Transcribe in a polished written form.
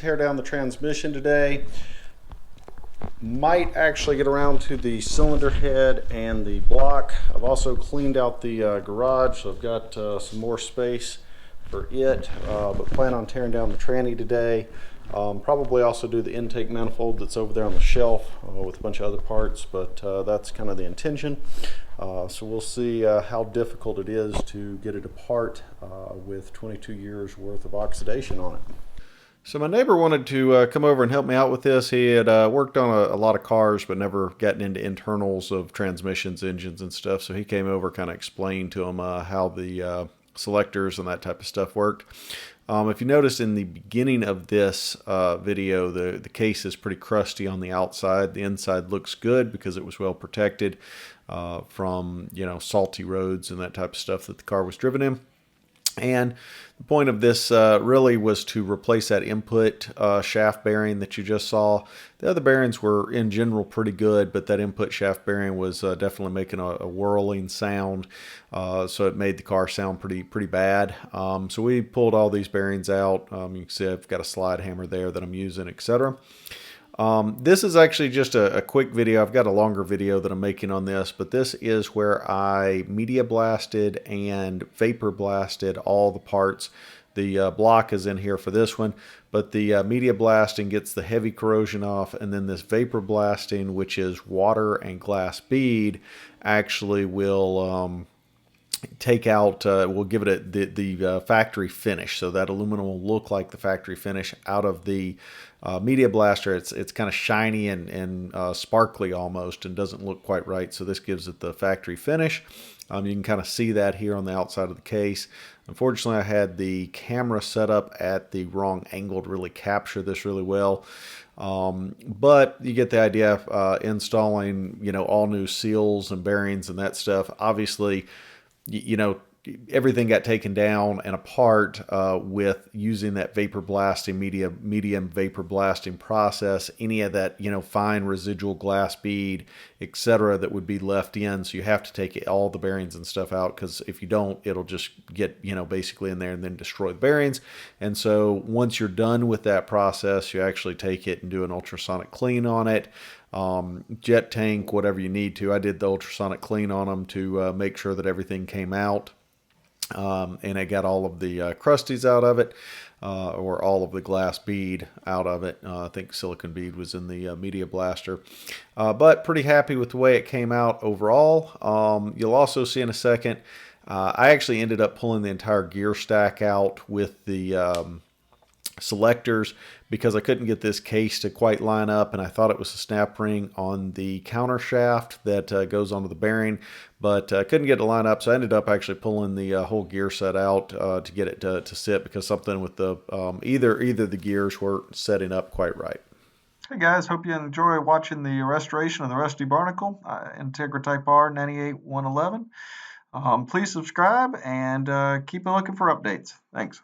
tear down the transmission today. Might actually get around to the cylinder head and the block. I've also cleaned out the garage, so I've got some more space for it, but plan on tearing down the tranny today. Probably also do the intake manifold that's over there on the shelf with a bunch of other parts, but that's kind of the intention. So we'll see how difficult it is to get it apart with 22 years worth of oxidation on it. So my neighbor wanted to come over and help me out with this. He had worked on a lot of cars, but never gotten into internals of transmissions, engines, and stuff. So he came over, kind of explained to him how the selectors and that type of stuff worked. If you notice in the beginning of this video, the case is pretty crusty on the outside. The inside looks good because it was well protected from salty roads and that type of stuff that the car was driven in. And the point of this really was to replace that input shaft bearing that you just saw. The other bearings were in general pretty good, but that input shaft bearing was definitely making a whirling sound, so it made the car sound pretty bad. So we pulled all these bearings out. You can see I've got a slide hammer there that I'm using, etc. This is actually just a quick video. I've got a longer video that I'm making on this, but this is where I media blasted and vapor blasted all the parts. The block is in here for this one, but the media blasting gets the heavy corrosion off, and then this vapor blasting, which is water and glass bead, actually will take out, we'll give it the factory finish. So that aluminum will look like the factory finish out of the media blaster. It's kind of shiny and sparkly almost, and doesn't look quite right. So this gives it the factory finish. You can kind of see that here on the outside of the case. Unfortunately, I had the camera set up at the wrong angle to really capture this really well. But you get the idea. Installing, all new seals and bearings and that stuff. Obviously, everything got taken down and apart with using that vapor blasting, medium vapor blasting process. Any of that, fine residual glass bead, etc., that would be left in. So you have to take all the bearings and stuff out, because if you don't, it'll just get, basically in there and then destroy the bearings. And so once you're done with that process, you actually take it and do an ultrasonic clean on it. Jet tank, whatever you need to. I did the ultrasonic clean on them to make sure that everything came out. And I got all of the crusties out of it, or all of the glass bead out of it. I think silicone bead was in the media blaster. But pretty happy with the way it came out overall. You'll also see in a second, I actually ended up pulling the entire gear stack out with the selectors, because I couldn't get this case to quite line up, and I thought it was a snap ring on the counter shaft that goes onto the bearing, but couldn't get it to line up. So I ended up actually pulling the whole gear set out to get it to sit, because something with the either the gears weren't setting up quite right. Hey guys, hope you enjoy watching the restoration of the rusty Barnacle, Integra Type R 98111. Please subscribe and keep looking for updates. Thanks.